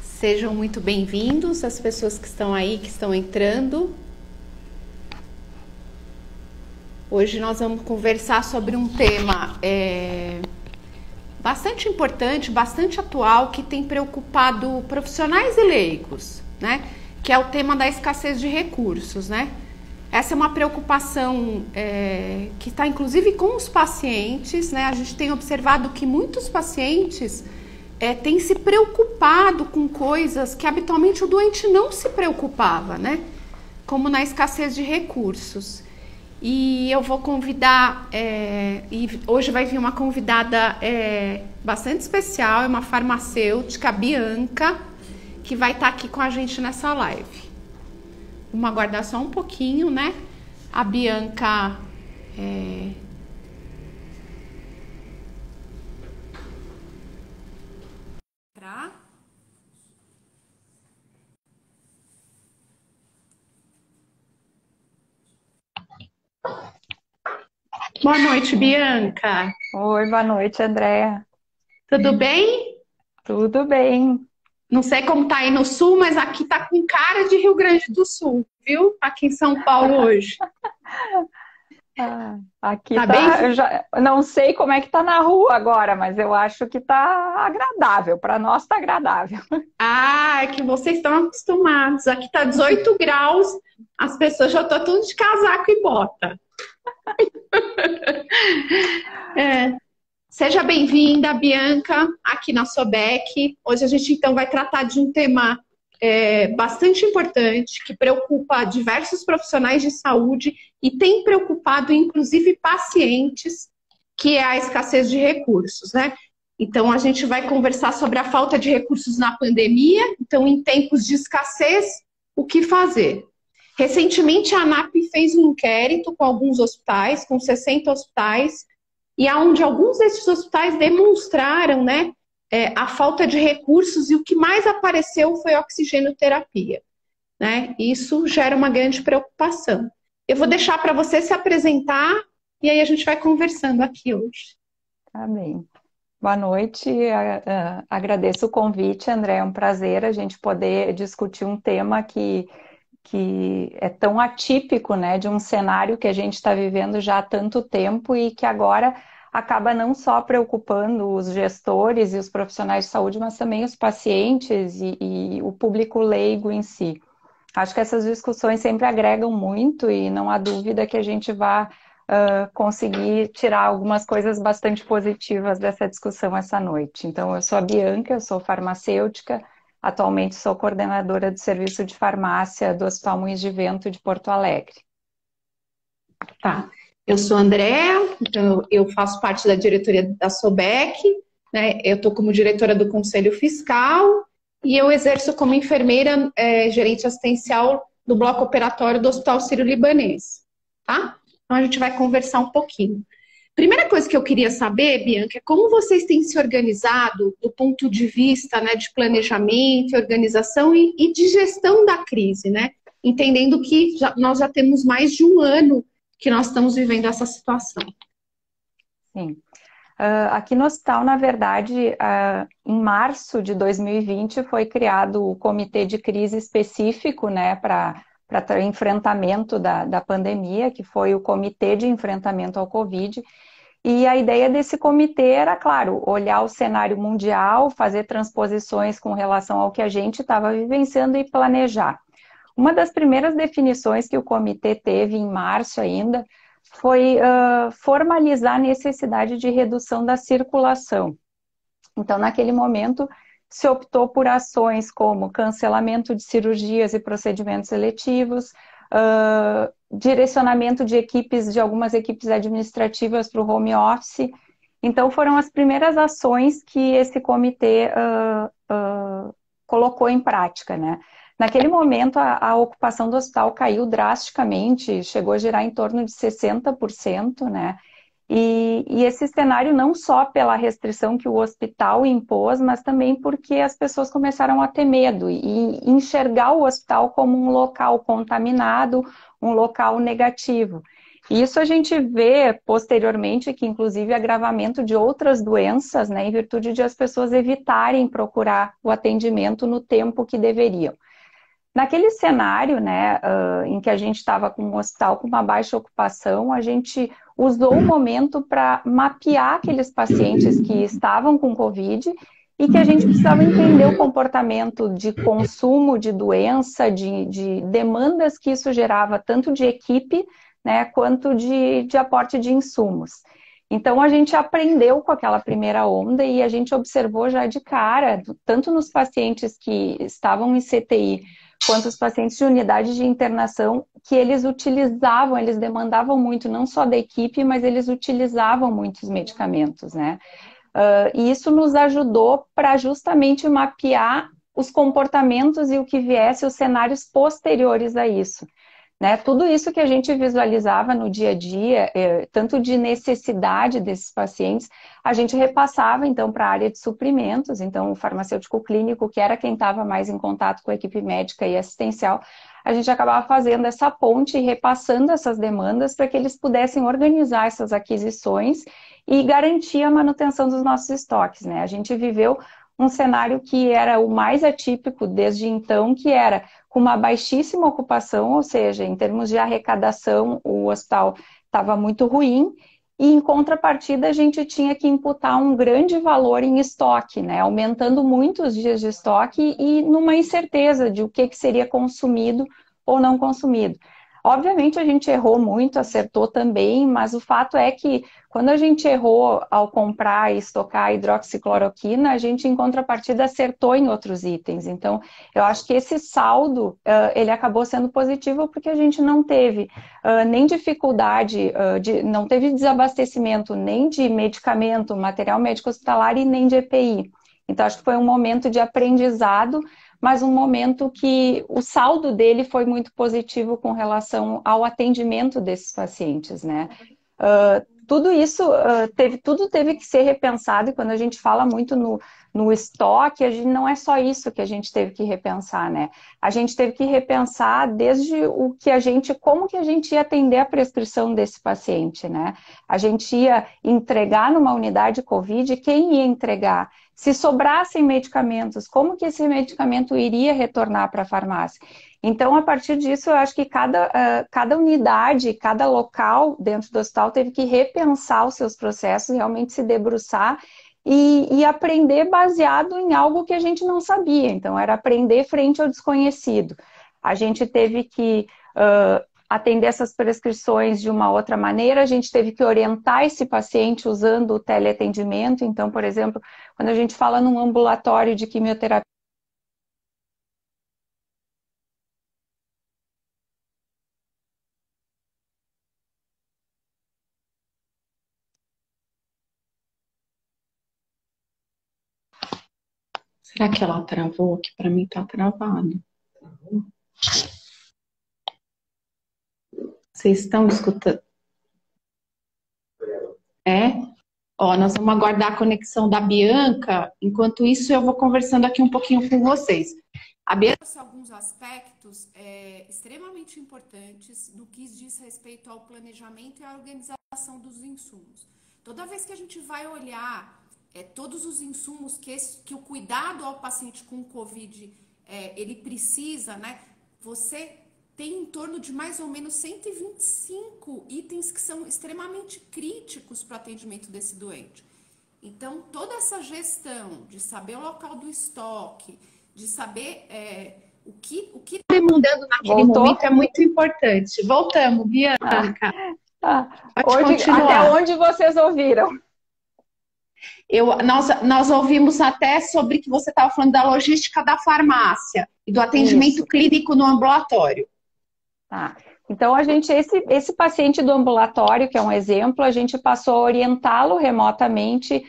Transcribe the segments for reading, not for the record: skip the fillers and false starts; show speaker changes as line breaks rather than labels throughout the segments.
Sejam muito bem-vindos as pessoas que estão aí, que estão entrando. Hoje nós vamos conversar sobre um tema bastante importante, bastante atual, que tem preocupado profissionais e leigos, né? Que é o tema da escassez de recursos, né? Essa é uma preocupação que está inclusive com os pacientes, né? A gente tem observado que muitos pacientes têm se preocupado com coisas que habitualmente o doente não se preocupava, né? Como na escassez de recursos. E eu vou convidar, e hoje vai vir uma convidada bastante especial, é uma farmacêutica, a Bianca, que vai estar aqui com a gente nessa live. Vamos aguardar só um pouquinho, né? A Bianca Boa noite, Bianca.
Oi, boa noite, Andréa.
Tudo bem?
Tudo bem?
Não sei como tá aí no sul, mas aqui tá com cara de Rio Grande do Sul, viu? Aqui em São Paulo hoje.
Aqui
Tá bem?
tá, eu já não sei como é que tá na rua agora, mas eu acho que tá agradável. Para nós tá agradável.
Ah, é que vocês estão acostumados. Aqui tá 18 graus, as pessoas já estão tudo de casaco e bota. Seja bem-vinda, Bianca, aqui na Sobec. Hoje a gente então vai tratar de um tema bastante importante que preocupa diversos profissionais de saúde e tem preocupado inclusive pacientes, que é a escassez de recursos, né? Então a gente vai conversar sobre a falta de recursos na pandemia. Então, em tempos de escassez, o que fazer? Recentemente a ANAP fez um inquérito com alguns hospitais, com 60 hospitais, e aonde alguns desses hospitais demonstraram, né, a falta de recursos, e o que mais apareceu foi a oxigenoterapia, né? Isso gera uma grande preocupação. Eu vou deixar para você se apresentar e aí a gente vai conversando aqui hoje.
Tá bem. Boa noite, agradeço o convite, André. É um prazer a gente poder discutir um tema que é tão atípico, né, de um cenário que a gente está vivendo já há tanto tempo e que agora acaba não só preocupando os gestores e os profissionais de saúde, mas também os pacientes e o público leigo em si. Acho que essas discussões sempre agregam muito e não há dúvida que a gente vai conseguir tirar algumas coisas bastante positivas dessa discussão essa noite. Então, eu sou a Bianca, eu sou farmacêutica, atualmente sou coordenadora do serviço de farmácia do Hospital Moinhos de Vento de Porto Alegre.
Tá. Eu sou a Andréa, então eu faço parte da diretoria da Sobec, né? Eu estou como diretora do Conselho Fiscal e eu exerço como enfermeira gerente assistencial do bloco operatório do Hospital Sírio-Libanês, tá? Então a gente vai conversar um pouquinho. Primeira coisa que eu queria saber, Bianca, é como vocês têm se organizado do ponto de vista, né, de planejamento, organização e de gestão da crise, né? Entendendo que nós já temos mais de um ano que nós estamos vivendo essa situação.
Sim. Aqui no hospital, na verdade, em março de 2020 foi criado o comitê de crise específico, né, para enfrentamento da pandemia, que foi o Comitê de Enfrentamento ao Covid. E a ideia desse comitê era, claro, olhar o cenário mundial, fazer transposições com relação ao que a gente estava vivenciando e planejar. Uma das primeiras definições que o comitê teve em março ainda foi formalizar a necessidade de redução da circulação. Então, naquele momento, se optou por ações como cancelamento de cirurgias e procedimentos eletivos, direcionamento de algumas equipes administrativas para o home office. Então, foram as primeiras ações que esse comitê colocou em prática, né? Naquele momento, a ocupação do hospital caiu drasticamente, chegou a girar em torno de 60%, né? E esse cenário não só pela restrição que o hospital impôs, mas também porque as pessoas começaram a ter medo e enxergar o hospital como um local contaminado, um local negativo. E isso a gente vê posteriormente que, inclusive, agravamento de outras doenças, né, em virtude de as pessoas evitarem procurar o atendimento no tempo que deveriam. Naquele cenário, né, em que a gente estava com um hospital com uma baixa ocupação, a gente usou o momento para mapear aqueles pacientes que estavam com Covid e que a gente precisava entender o comportamento de consumo de doença, de demandas que isso gerava, tanto de equipe, né, quanto de aporte de insumos. Então, a gente aprendeu com aquela primeira onda e a gente observou já de cara, tanto nos pacientes que estavam em CTI, quanto os pacientes de unidade de internação, que eles utilizavam, eles demandavam muito, não só da equipe, mas eles utilizavam muitos medicamentos, né? E isso nos ajudou para justamente mapear os comportamentos e o que viesse, os cenários posteriores a isso. Né? Tudo isso que a gente visualizava no dia a dia, tanto de necessidade desses pacientes, a gente repassava então para a área de suprimentos, então o farmacêutico clínico, que era quem estava mais em contato com a equipe médica e assistencial, a gente acabava fazendo essa ponte e repassando essas demandas para que eles pudessem organizar essas aquisições e garantir a manutenção dos nossos estoques. Né? A gente viveu um cenário que era o mais atípico desde então, que era com uma baixíssima ocupação, ou seja, em termos de arrecadação, o hospital estava muito ruim, e em contrapartida a gente tinha que imputar um grande valor em estoque, né? Aumentando muito os dias de estoque e numa incerteza de o que seria consumido ou não consumido. Obviamente a gente errou muito, acertou também, mas o fato é que quando a gente errou ao comprar e estocar hidroxicloroquina, a gente, em contrapartida, acertou em outros itens. Então, eu acho que esse saldo, ele acabou sendo positivo porque a gente não teve nem dificuldade, não teve desabastecimento nem de medicamento, material médico hospitalar e nem de EPI. Então, acho que foi um momento de aprendizado, mas um momento que o saldo dele foi muito positivo com relação ao atendimento desses pacientes, né? Tudo isso, tudo teve que ser repensado, e quando a gente fala muito no estoque, a gente, não é só isso que a gente teve que repensar, né? A gente teve que repensar desde o que como que a gente ia atender a prescrição desse paciente, né? A gente ia entregar numa unidade COVID, quem ia entregar? Se sobrassem medicamentos, como que esse medicamento iria retornar para a farmácia? Então, a partir disso, eu acho que cada unidade, cada local dentro do hospital teve que repensar os seus processos, realmente se debruçar e aprender baseado em algo que a gente não sabia. Então, era aprender frente ao desconhecido. A gente teve que atender essas prescrições de uma outra maneira, a gente teve que orientar esse paciente usando o teleatendimento. Então, por exemplo, quando a gente fala num ambulatório de quimioterapia,
Será que ela travou? Que para mim tá travado. Vocês estão escutando? É? Ó, nós vamos aguardar a conexão da Bianca. Enquanto isso, eu vou conversando aqui um pouquinho com vocês. A Bianca trouxe alguns aspectos extremamente importantes no que diz respeito ao planejamento e à organização dos insumos. Toda vez que a gente vai olhar todos os insumos que o cuidado ao paciente com Covid ele precisa, né? Você tem em torno de mais ou menos 125 itens que são extremamente críticos para o atendimento desse doente. Então, toda essa gestão de saber o local do estoque, de saber o que está demandando naquele momento é muito importante. Voltamos, Bianca.
Pode continuar. Até onde vocês ouviram?
Nós ouvimos até sobre que você estava falando da logística da farmácia e do atendimento clínico no ambulatório.
Tá. Então, esse paciente do ambulatório, que é um exemplo, a gente passou a orientá-lo remotamente,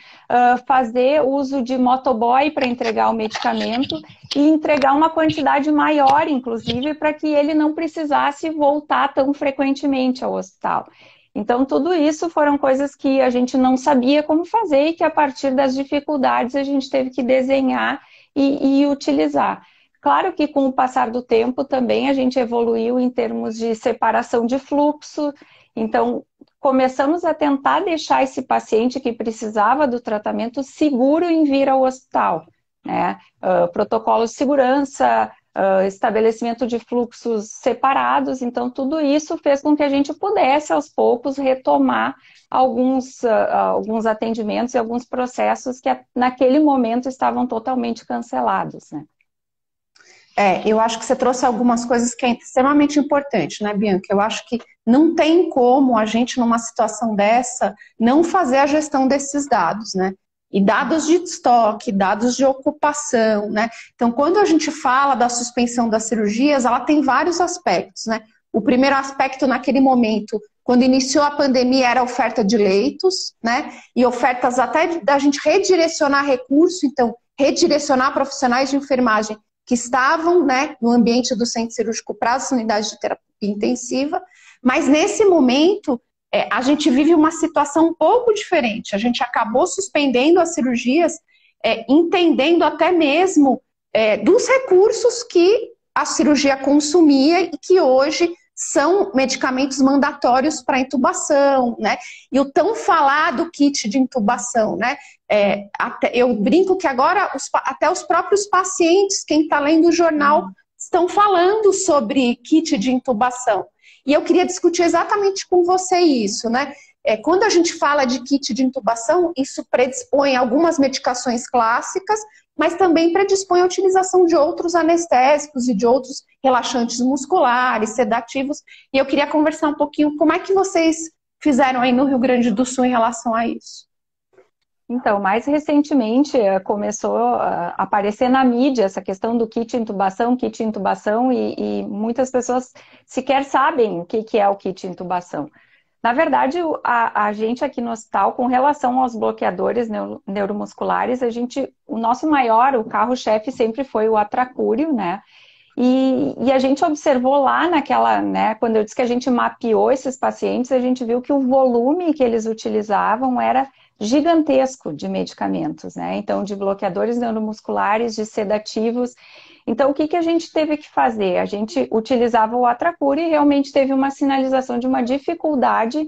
fazer uso de motoboy para entregar o medicamento e entregar uma quantidade maior, inclusive, para que ele não precisasse voltar tão frequentemente ao hospital. Então, tudo isso foram coisas que a gente não sabia como fazer e que, a partir das dificuldades, a gente teve que desenhar e utilizar. Claro que com o passar do tempo também a gente evoluiu em termos de separação de fluxo Então, começamos a tentar deixar esse paciente que precisava do tratamento seguro em vir ao hospital, né? Protocolos de segurança, estabelecimento de fluxos separados, então tudo isso fez com que a gente pudesse, aos poucos, retomar alguns atendimentos e alguns processos que naquele momento estavam totalmente cancelados, né?
Eu acho que você trouxe algumas coisas que é extremamente importante, né, Bianca? Eu acho que não tem como a gente, numa situação dessa, não fazer a gestão desses dados, né? E dados de estoque, dados de ocupação, né? Então, quando a gente fala da suspensão das cirurgias, ela tem vários aspectos, né? O primeiro aspecto, naquele momento, quando iniciou a pandemia, era a oferta de leitos, né? E ofertas até da gente redirecionar recurso, então, redirecionar profissionais de enfermagem que estavam, né, no ambiente do centro cirúrgico para as unidades de terapia intensiva, mas nesse momento a gente vive uma situação um pouco diferente. A gente acabou suspendendo as cirurgias, entendendo até mesmo dos recursos que a cirurgia consumia e que hoje são medicamentos mandatórios para intubação, né? E o tão falado kit de intubação, né? Eu brinco que agora até os próprios pacientes, quem está lendo o jornal, estão falando sobre kit de intubação. E eu queria discutir exatamente com você isso, né? Quando a gente fala de kit de intubação, isso predispõe algumas medicações clássicas, mas também predispõe a utilização de outros anestésicos e de outros relaxantes musculares, sedativos. E eu queria conversar um pouquinho como é que vocês fizeram aí no Rio Grande do Sul em relação a isso.
Então, mais recentemente começou a aparecer na mídia essa questão do kit intubação, e muitas pessoas sequer sabem o que é o kit intubação. Na verdade, a gente aqui no hospital, com relação aos bloqueadores neuromusculares, o nosso maior, o carro-chefe sempre foi o atracúrio, né? E a gente observou lá naquela, né, quando eu disse que a gente mapeou esses pacientes, a gente viu que o volume que eles utilizavam era gigantesco de medicamentos, né? Então, de bloqueadores neuromusculares, de sedativos. Então, o que a gente teve que fazer? A gente utilizava o atracúrio e realmente teve uma sinalização de uma dificuldade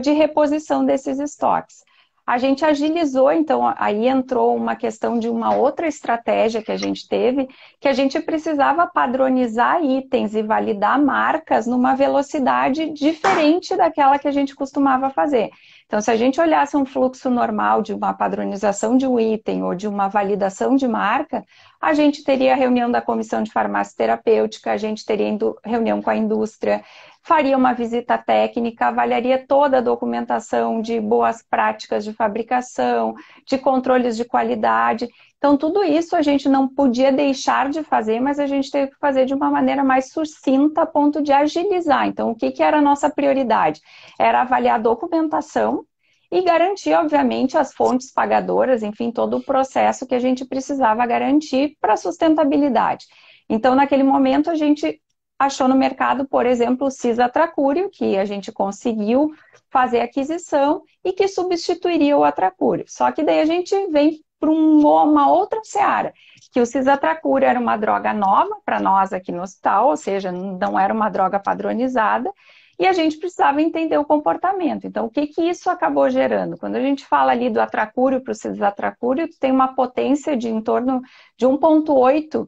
de reposição desses estoques. A gente agilizou, então, aí entrou uma questão de uma outra estratégia que a gente teve, que a gente precisava padronizar itens e validar marcas numa velocidade diferente daquela que a gente costumava fazer. Então, se a gente olhasse um fluxo normal de uma padronização de um item ou de uma validação de marca, a gente teria reunião da comissão de farmácia terapêutica, a gente teria reunião com a indústria, faria uma visita técnica, avaliaria toda a documentação de boas práticas de fabricação, de controles de qualidade. Então, tudo isso a gente não podia deixar de fazer, mas a gente teve que fazer de uma maneira mais sucinta, a ponto de agilizar. Então, o que era a nossa prioridade? Era avaliar a documentação e garantir, obviamente, as fontes pagadoras, enfim, todo o processo que a gente precisava garantir para a sustentabilidade. Então, naquele momento, a gente achou no mercado, por exemplo, o cisatracúrio, que a gente conseguiu fazer aquisição e que substituiria o atracúrio. Só que daí a gente vem para uma outra seara, que o cisatracúrio era uma droga nova para nós aqui no hospital, ou seja, não era uma droga padronizada, e a gente precisava entender o comportamento. Então, o que isso acabou gerando? Quando a gente fala ali do atracúrio para o cisatracúrio, tem uma potência de em torno de 1,8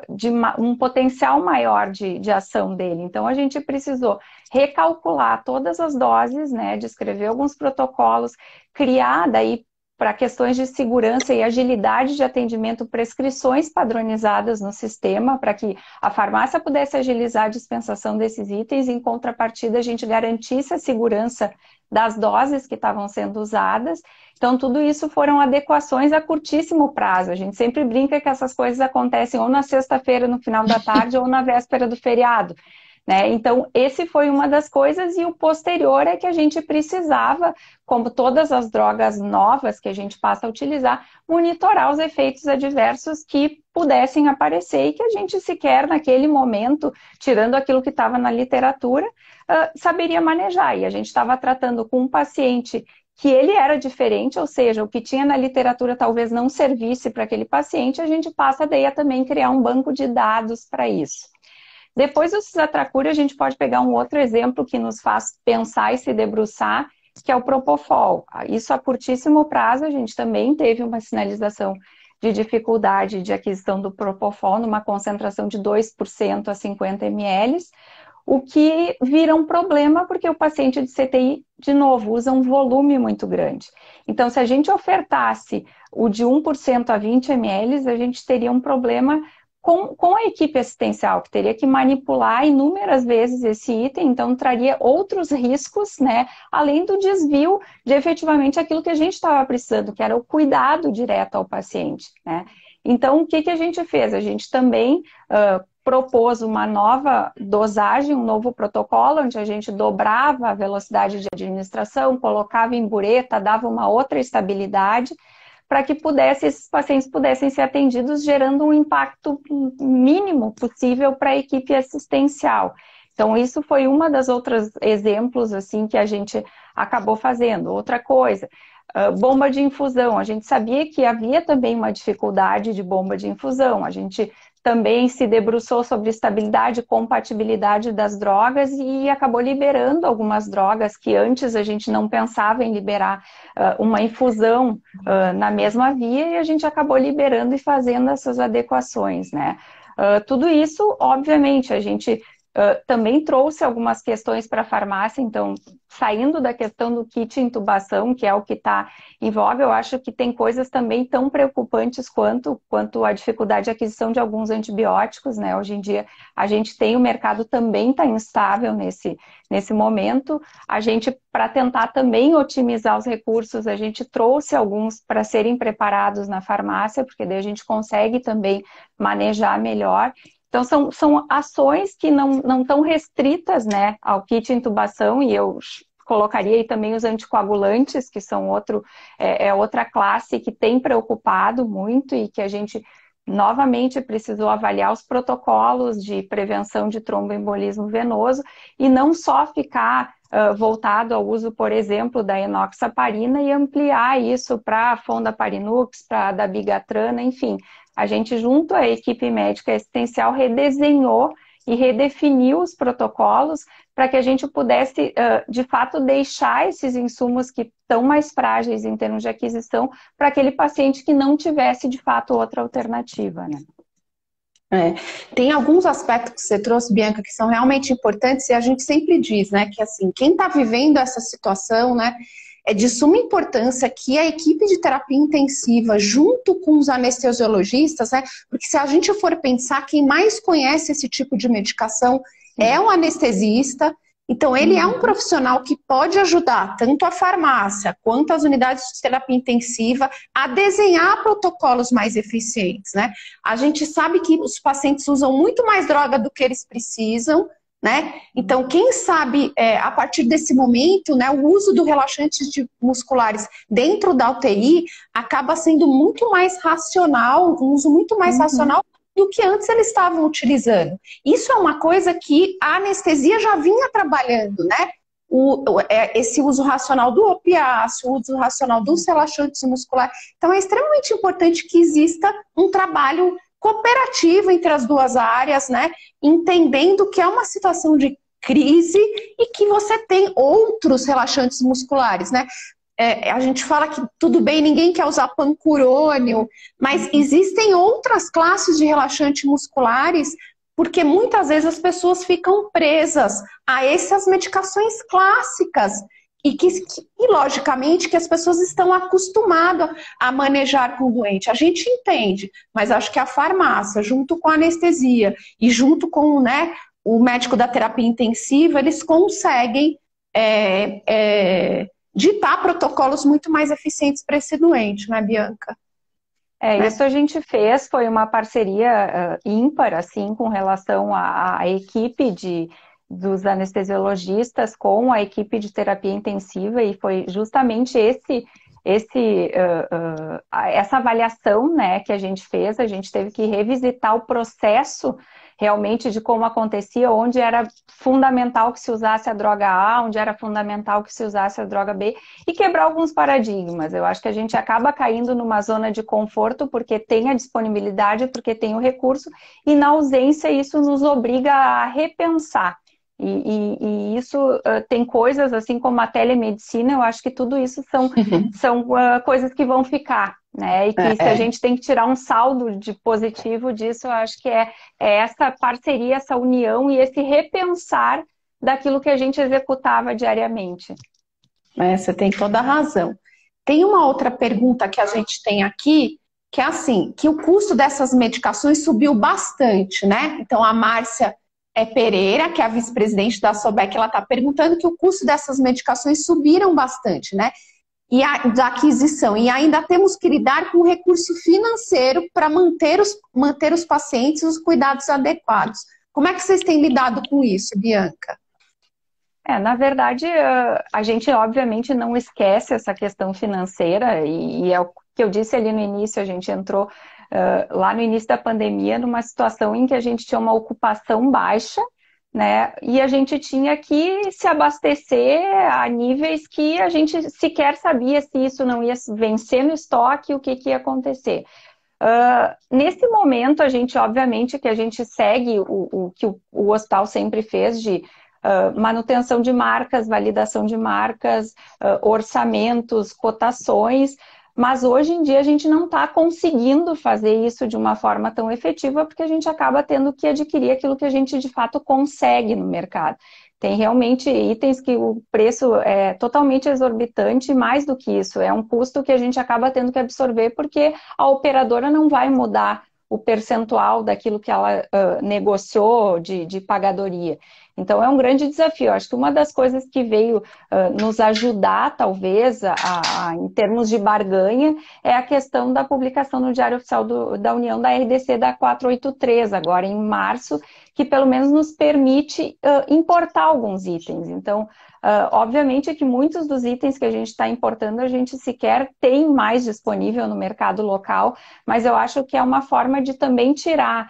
de um potencial maior de ação dele. Então, a gente precisou recalcular todas as doses, né, descrever alguns protocolos, criar daí para questões de segurança e agilidade de atendimento, prescrições padronizadas no sistema, para que a farmácia pudesse agilizar a dispensação desses itens, e em contrapartida a gente garantisse a segurança das doses que estavam sendo usadas. Então, tudo isso foram adequações a curtíssimo prazo. A gente sempre brinca que essas coisas acontecem ou na sexta-feira, no final da tarde, ou na véspera do feriado, né? Então, esse foi uma das coisas, e o posterior é que a gente precisava, como todas as drogas novas que a gente passa a utilizar, monitorar os efeitos adversos que pudessem aparecer e que a gente sequer naquele momento, tirando aquilo que estava na literatura, saberia manejar. E a gente estava tratando com um paciente que ele era diferente, ou seja, o que tinha na literatura talvez não servisse para aquele paciente, a gente passa daí a também criar um banco de dados para isso. Depois do Cisatracur, a gente pode pegar um outro exemplo que nos faz pensar e se debruçar, que é o Propofol. Isso a curtíssimo prazo, a gente também teve uma sinalização de dificuldade de aquisição do Propofol numa concentração de 2% a 50 ml, o que vira um problema porque o paciente de CTI, de novo, usa um volume muito grande. Então, se a gente ofertasse o de 1% a 20 ml, a gente teria um problema com a equipe assistencial, que teria que manipular inúmeras vezes esse item, então traria outros riscos, né, além do desvio de efetivamente aquilo que a gente estava precisando, que era o cuidado direto ao paciente, né. Então, o que a gente fez? A gente também propôs uma nova dosagem, um novo protocolo, onde a gente dobrava a velocidade de administração, colocava em bureta, dava uma outra estabilidade, para que esses pacientes pudessem ser atendidos, gerando um impacto mínimo possível para a equipe assistencial. Então, isso foi uma das outras exemplos assim, que a gente acabou fazendo. Outra coisa, bomba de infusão. A gente sabia que havia também uma dificuldade de bomba de infusão. A gente também se debruçou sobre estabilidade e compatibilidade das drogas e acabou liberando algumas drogas que antes a gente não pensava em liberar uma infusão na mesma via, e a gente acabou liberando e fazendo essas adequações, né? Tudo isso, obviamente, a gente também trouxe algumas questões para a farmácia, então, saindo da questão do kit intubação, que é o que está em voga, eu acho que tem coisas também tão preocupantes quanto a dificuldade de aquisição de alguns antibióticos, né? Hoje em dia, a gente tem, o mercado também está instável nesse momento. A gente, para tentar também otimizar os recursos, a gente trouxe alguns para serem preparados na farmácia, porque daí a gente consegue também manejar melhor. Então, são ações que não estão restritas, né, ao kit intubação, e eu colocaria aí também os anticoagulantes, que são outra classe que tem preocupado muito e que a gente novamente precisou avaliar os protocolos de prevenção de tromboembolismo venoso e não só ficar voltado ao uso, por exemplo, da enoxaparina e ampliar isso para a fondaparinux, para a dabigatrana, enfim. A gente, junto à equipe médica assistencial, redesenhou e redefiniu os protocolos para que a gente pudesse, de fato, deixar esses insumos que estão mais frágeis em termos de aquisição para aquele paciente que não tivesse, de fato, outra alternativa, né?
Tem alguns aspectos que você trouxe, Bianca, que são realmente importantes, e a gente sempre diz, né, que assim, quem está vivendo essa situação, né, é de suma importância que a equipe de terapia intensiva, junto com os anestesiologistas, né, porque se a gente for pensar, quem mais conhece esse tipo de medicação é o anestesista. Então, ele é um profissional que pode ajudar tanto a farmácia quanto as unidades de terapia intensiva a desenhar protocolos mais eficientes, né? A gente sabe que os pacientes usam muito mais droga do que eles precisam, né? Então, quem sabe, a partir desse momento, né, o uso do relaxantes musculares dentro da UTI acaba sendo muito mais racional, um uso muito mais racional do que antes eles estavam utilizando. Isso é uma coisa que a anestesia já vinha trabalhando, né? Esse uso racional do opiáceo, o uso racional dos relaxantes musculares. Então, é extremamente importante que exista um trabalho cooperativo entre as duas áreas, né? Entendendo que é uma situação de crise e que você tem outros relaxantes musculares, né? A gente fala que tudo bem, ninguém quer usar pancurônio, mas existem outras classes de relaxantes musculares, porque muitas vezes as pessoas ficam presas a essas medicações clássicas e logicamente, que as pessoas estão acostumadas a manejar com o doente. A gente entende, mas acho que a farmácia, junto com a anestesia e junto com, né, o médico da terapia intensiva, eles conseguem ditar protocolos muito mais eficientes para esse doente, né, Bianca?
Isso a gente fez, foi uma parceria ímpar, assim, com relação à equipe dos anestesiologistas com a equipe de terapia intensiva, e foi justamente essa avaliação, né, que a gente fez, a gente teve que revisitar o processo realmente de como acontecia, onde era fundamental que se usasse a droga A, onde era fundamental que se usasse a droga B, e quebrar alguns paradigmas. Eu acho que a gente acaba caindo numa zona de conforto porque tem a disponibilidade, porque tem o recurso, e na ausência isso nos obriga a repensar. E isso tem coisas assim como a telemedicina, eu acho que tudo isso são coisas que vão ficar, né? E que se a gente tem que tirar um saldo de positivo disso, eu acho que é essa parceria, essa união e esse repensar daquilo que a gente executava diariamente.
Você tem toda a razão. Tem uma outra pergunta que a gente tem aqui, que é assim, que o custo dessas medicações subiu bastante, né? Então a Márcia Pereira, que é a vice-presidente da SOBEC, ela está perguntando que o custo dessas medicações subiram bastante, né? Da aquisição. E ainda temos que lidar com o recurso financeiro para manter os pacientes e os cuidados adequados. Como é que vocês têm lidado com isso, Bianca?
Na verdade, a gente obviamente não esquece essa questão financeira e é o que eu disse ali no início, a gente entrou lá no início da pandemia numa situação em que a gente tinha uma ocupação baixa, né? E a gente tinha que se abastecer a níveis que a gente sequer sabia se isso não ia vencer no estoque, o que ia acontecer. Nesse momento, a gente, obviamente, que a gente segue o que o hospital sempre fez de manutenção de marcas, validação de marcas, orçamentos, cotações, mas hoje em dia a gente não está conseguindo fazer isso de uma forma tão efetiva porque a gente acaba tendo que adquirir aquilo que a gente de fato consegue no mercado. Tem realmente itens que o preço é totalmente exorbitante, e mais do que isso, é um custo que a gente acaba tendo que absorver porque a operadora não vai mudar o percentual daquilo que ela negociou de pagadoria. Então é um grande desafio. Acho que uma das coisas que veio nos ajudar, talvez, em termos de barganha, é a questão da publicação no Diário Oficial da União da RDC da 483, agora em março, que pelo menos nos permite importar alguns itens. Então, obviamente que muitos dos itens que a gente está importando, a gente sequer tem mais disponível no mercado local, mas eu acho que é uma forma de também tirar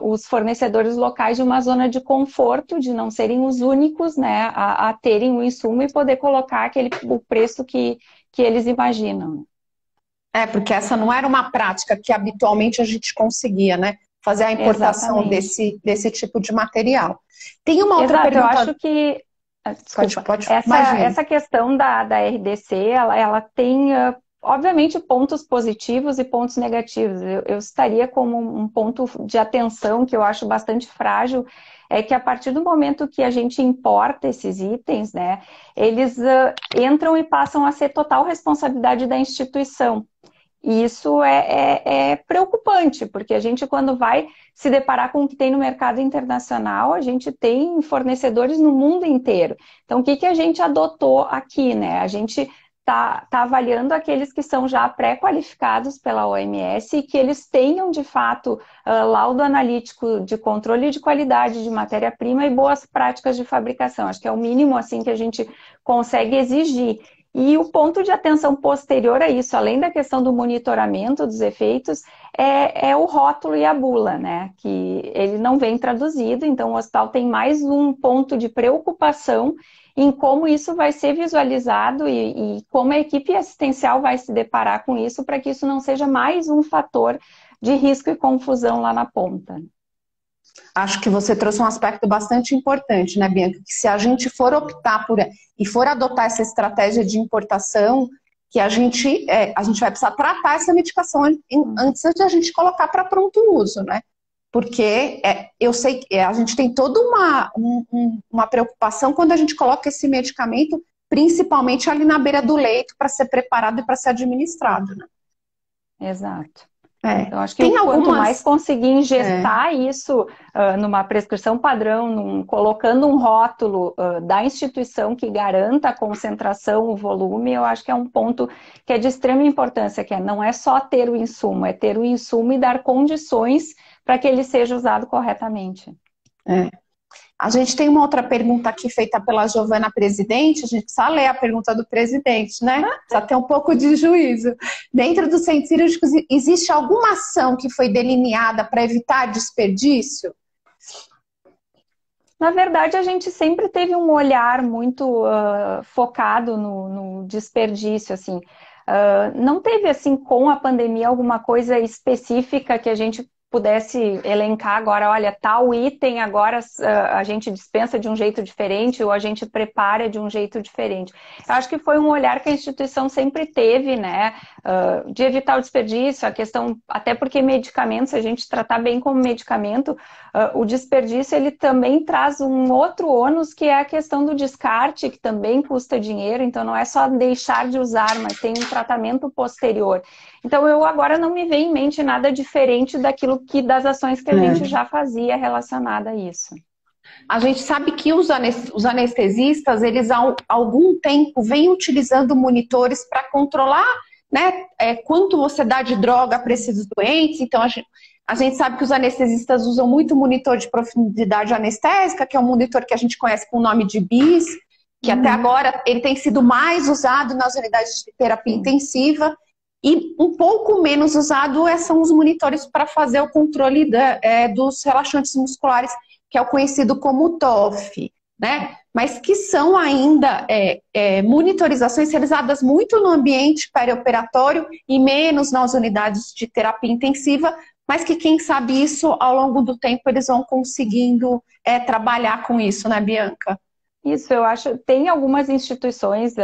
os fornecedores locais de uma zona de conforto, de não serem os únicos, né, a terem o insumo e poder colocar o preço que eles imaginam.
Porque essa não era uma prática que habitualmente a gente conseguia, né? Fazer a importação desse tipo de material. Tem uma outra pergunta...
Eu acho que... Desculpa, essa questão da RDC, ela tem... obviamente, pontos positivos e pontos negativos. Eu estaria como um ponto de atenção que eu acho bastante frágil, é que a partir do momento que a gente importa esses itens, né, eles entram e passam a ser total responsabilidade da instituição. E isso é preocupante, porque a gente, quando vai se deparar com o que tem no mercado internacional, a gente tem fornecedores no mundo inteiro. Então, o que a gente adotou aqui, né? A gente tá avaliando aqueles que são já pré-qualificados pela OMS e que eles tenham, de fato, laudo analítico de controle de qualidade de matéria-prima e boas práticas de fabricação. Acho que é o mínimo, assim, que a gente consegue exigir. E o ponto de atenção posterior a isso, além da questão do monitoramento dos efeitos, é o rótulo e a bula, né? Que ele não vem traduzido, então o hospital tem mais um ponto de preocupação em como isso vai ser visualizado e como a equipe assistencial vai se deparar com isso para que isso não seja mais um fator de risco e confusão lá na ponta.
Acho que você trouxe um aspecto bastante importante, né, Bianca? Que se a gente for optar e for adotar essa estratégia de importação, que a gente vai precisar tratar essa medicação antes de a gente colocar para pronto uso, né? Porque eu sei que a gente tem toda uma preocupação quando a gente coloca esse medicamento, principalmente ali na beira do leito, para ser preparado e para ser administrado, né?
Exato. Então, acho que quanto mais conseguir ingestar isso numa prescrição padrão, colocando um rótulo da instituição que garanta a concentração, o volume, eu acho que é um ponto que é de extrema importância, que não é só ter o insumo, é ter o insumo e dar condições para que ele seja usado corretamente.
A gente tem uma outra pergunta aqui feita pela Giovana Presidente, a gente precisa ler a pergunta do presidente, né? Precisa ter um pouco de juízo. Dentro dos centros cirúrgicos, existe alguma ação que foi delineada para evitar desperdício?
Na verdade, a gente sempre teve um olhar muito focado no desperdício, assim. Não teve, assim, com a pandemia, alguma coisa específica que a gente pudesse elencar agora, olha, tal item agora a gente dispensa de um jeito diferente ou a gente prepara de um jeito diferente. Eu acho que foi um olhar que a instituição sempre teve, né, de evitar o desperdício, a questão, até porque medicamentos, se a gente tratar bem como medicamento, o desperdício ele também traz um outro ônus, que é a questão do descarte, que também custa dinheiro, então não é só deixar de usar, mas tem um tratamento posterior. Então eu agora não me vem em mente nada diferente das ações que a gente já fazia relacionada a isso.
A gente sabe que os anestesistas, eles há algum tempo vêm utilizando monitores para controlar, né, quanto você dá de droga para esses doentes. Então a gente sabe que os anestesistas usam muito monitor de profundidade anestésica, que é um monitor que a gente conhece com o nome de BIS, que até agora ele tem sido mais usado nas unidades de terapia intensiva. E um pouco menos usado são os monitores para fazer o controle dos relaxantes musculares, que é o conhecido como TOF, né? Mas que são ainda monitorizações realizadas muito no ambiente perioperatório e menos nas unidades de terapia intensiva, mas que quem sabe isso, ao longo do tempo, eles vão conseguindo trabalhar com isso, né, Bianca?
Isso, eu acho, tem algumas instituições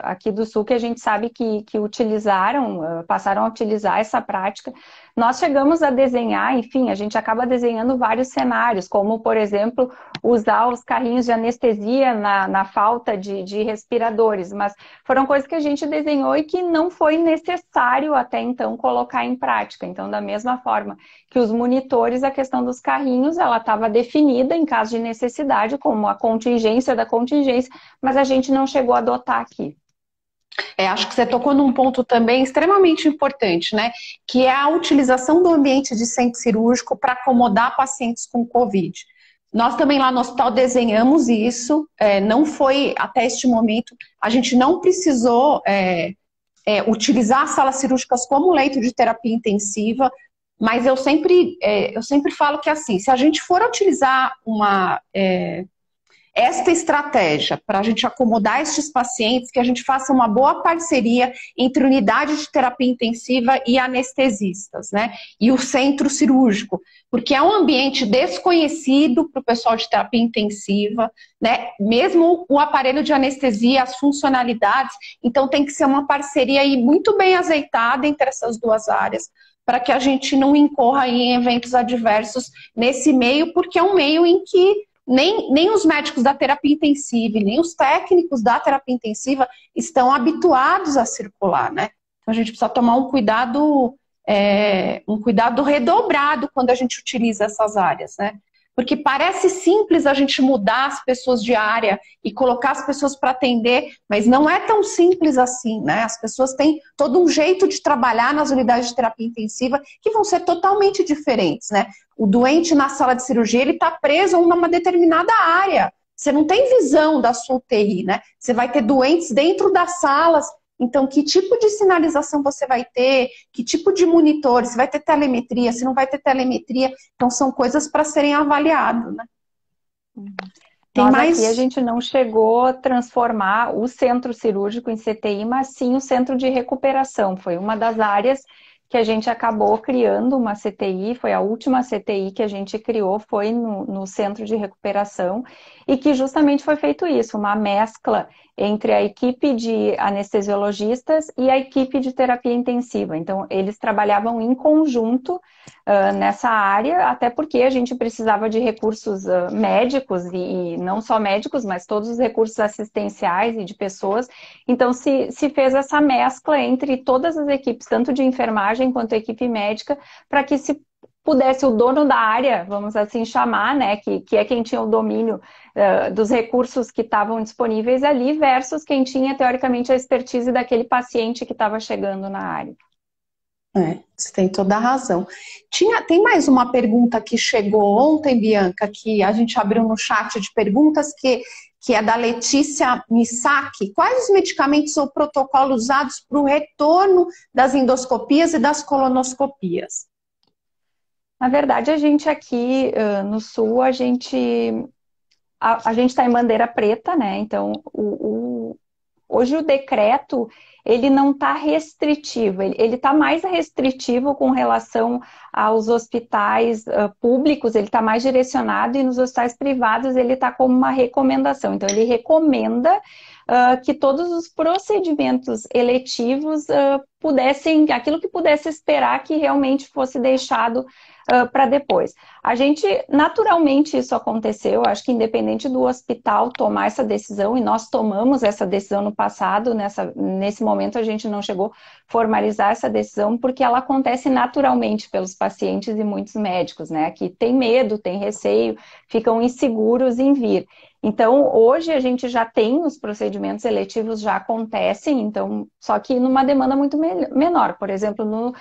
aqui do Sul que a gente sabe que utilizaram, passaram a utilizar essa prática. Nós chegamos a desenhar, enfim, a gente acaba desenhando vários cenários, como, por exemplo, usar os carrinhos de anestesia na falta de respiradores, mas foram coisas que a gente desenhou e que não foi necessário até então colocar em prática. Então, da mesma forma que os monitores, a questão dos carrinhos, ela estava definida em caso de necessidade, como a contingência da contingência, mas a gente não chegou a adotar aqui.
Acho que você tocou num ponto também extremamente importante, né? Que é a utilização do ambiente de centro cirúrgico para acomodar pacientes com Covid. Nós também lá no hospital desenhamos isso, não foi até este momento, a gente não precisou utilizar as salas cirúrgicas como leito de terapia intensiva, mas eu sempre falo que assim, se a gente for utilizar esta estratégia para a gente acomodar estes pacientes, que a gente faça uma boa parceria entre unidade de terapia intensiva e anestesistas, né? E o centro cirúrgico, porque é um ambiente desconhecido para o pessoal de terapia intensiva, né? Mesmo o aparelho de anestesia, as funcionalidades, então tem que ser uma parceria aí muito bem azeitada entre essas duas áreas, para que a gente não incorra em eventos adversos nesse meio, porque é um meio em que nem os médicos da terapia intensiva, nem os técnicos da terapia intensiva estão habituados a circular, né? Então a gente precisa tomar um cuidado redobrado quando a gente utiliza essas áreas, né? Porque parece simples a gente mudar as pessoas de área e colocar as pessoas para atender, mas não é tão simples assim, né? As pessoas têm todo um jeito de trabalhar nas unidades de terapia intensiva que vão ser totalmente diferentes, né? O doente na sala de cirurgia, ele está preso a uma determinada área. Você não tem visão da sua UTI, né? Você vai ter doentes dentro das salas. Então, que tipo de sinalização você vai ter? Que tipo de monitor? Se vai ter telemetria? Se não vai ter telemetria? Então, são coisas para serem avaliadas, né?
Aqui a gente não chegou a transformar o centro cirúrgico em CTI, mas sim o centro de recuperação. Foi uma das áreas que a gente acabou criando uma CTI, foi a última CTI que a gente criou, foi no centro de recuperação, e que justamente foi feito isso, uma mescla entre a equipe de anestesiologistas e a equipe de terapia intensiva. Então, eles trabalhavam em conjunto nessa área, até porque a gente precisava de recursos médicos, e não só médicos, mas todos os recursos assistenciais e de pessoas. Então, se fez essa mescla entre todas as equipes, tanto de enfermagem quanto a equipe médica, para que se pudesse o dono da área, vamos assim chamar, né, que é quem tinha o domínio dos recursos que estavam disponíveis ali, versus quem tinha, teoricamente, a expertise daquele paciente que estava chegando na área.
Você tem toda a razão. Tem mais uma pergunta que chegou ontem, Bianca, que a gente abriu no chat de perguntas, que é da Letícia Misaki. Quais os medicamentos ou protocolos usados para o retorno das endoscopias e das colonoscopias?
Na verdade, a gente aqui no Sul, a gente está em bandeira preta, né? Então, hoje o decreto, ele não está restritivo, ele está mais restritivo com relação aos hospitais públicos, ele está mais direcionado, e nos hospitais privados ele está como uma recomendação. Então, ele recomenda que todos os procedimentos eletivos pudessem, aquilo que pudesse esperar que realmente fosse deixado para depois. A gente, naturalmente, isso aconteceu, acho que independente do hospital tomar essa decisão, e nós tomamos essa decisão no passado, nesse momento a gente não chegou a formalizar essa decisão, porque ela acontece naturalmente pelos pacientes e muitos médicos, né, que tem medo, tem receio, ficam inseguros em vir. Então, hoje a gente já tem os procedimentos eletivos, já acontecem, então, só que numa demanda muito menor. Por exemplo,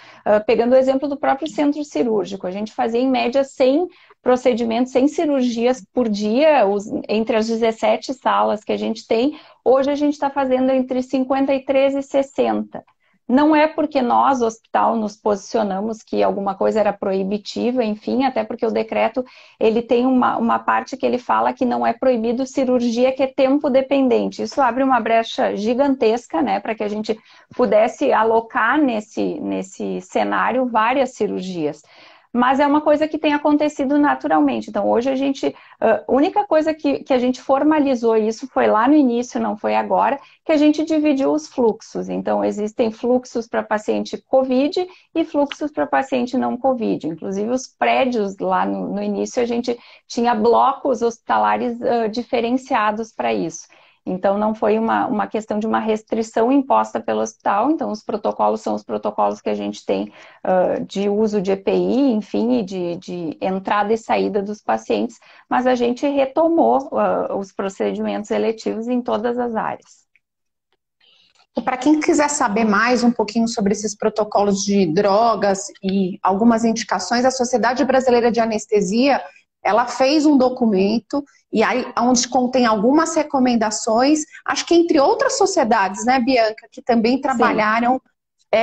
pegando o exemplo do próprio centro cirúrgico, a gente fazia em média 100 procedimentos, 100 cirurgias por dia, entre as 17 salas que a gente tem. Hoje a gente está fazendo entre 53 e 60. Não é porque nós, hospital, nos posicionamos que alguma coisa era proibitiva, enfim, até porque o decreto, ele tem uma parte que ele fala que não é proibido cirurgia que é tempo dependente. Isso abre uma brecha gigantesca, né, para que a gente pudesse alocar nesse cenário várias cirurgias. Mas é uma coisa que tem acontecido naturalmente. Então, hoje a única coisa que a gente formalizou isso foi lá no início, não foi agora, que a gente dividiu os fluxos. Então, existem fluxos para paciente COVID e fluxos para paciente não COVID. Inclusive, os prédios lá no início, a gente tinha blocos hospitalares diferenciados para isso. Então, não foi uma questão de uma restrição imposta pelo hospital. Então, os protocolos são os protocolos que a gente tem de uso de EPI, enfim, e de entrada e saída dos pacientes, mas a gente retomou os procedimentos eletivos em todas as áreas.
Para quem quiser saber mais um pouquinho sobre esses protocolos de drogas e algumas indicações, a Sociedade Brasileira de Anestesia, ela fez um documento e aí onde contém algumas recomendações, acho que entre outras sociedades, né, Bianca, que também trabalharam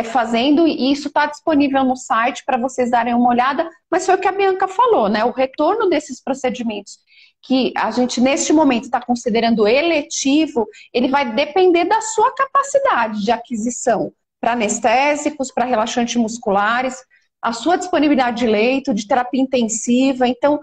fazendo, e isso está disponível no site para vocês darem uma olhada, mas foi o que a Bianca falou, né, o retorno desses procedimentos que a gente neste momento está considerando eletivo, ele vai depender da sua capacidade de aquisição para anestésicos, para relaxantes musculares, a sua disponibilidade de leito, de terapia intensiva. Então,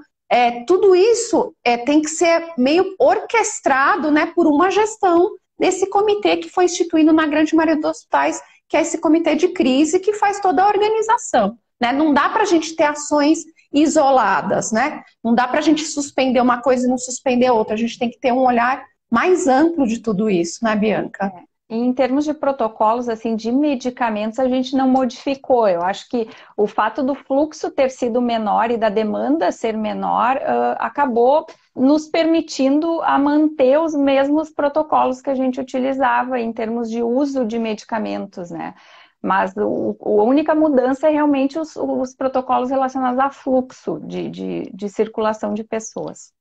tudo isso tem que ser meio orquestrado, né, por uma gestão desse comitê que foi instituído na grande maioria dos hospitais, que é esse comitê de crise que faz toda a organização. Né? Não dá para a gente ter ações isoladas, né? Não dá para a gente suspender uma coisa e não suspender outra. A gente tem que ter um olhar mais amplo de tudo isso, né, Bianca?
Em termos de protocolos, assim, de medicamentos, a gente não modificou. Eu acho que o fato do fluxo ter sido menor e da demanda ser menor acabou nos permitindo a manter os mesmos protocolos que a gente utilizava em termos de uso de medicamentos, né? Mas a única mudança é realmente os protocolos relacionados a fluxo de circulação de pessoas.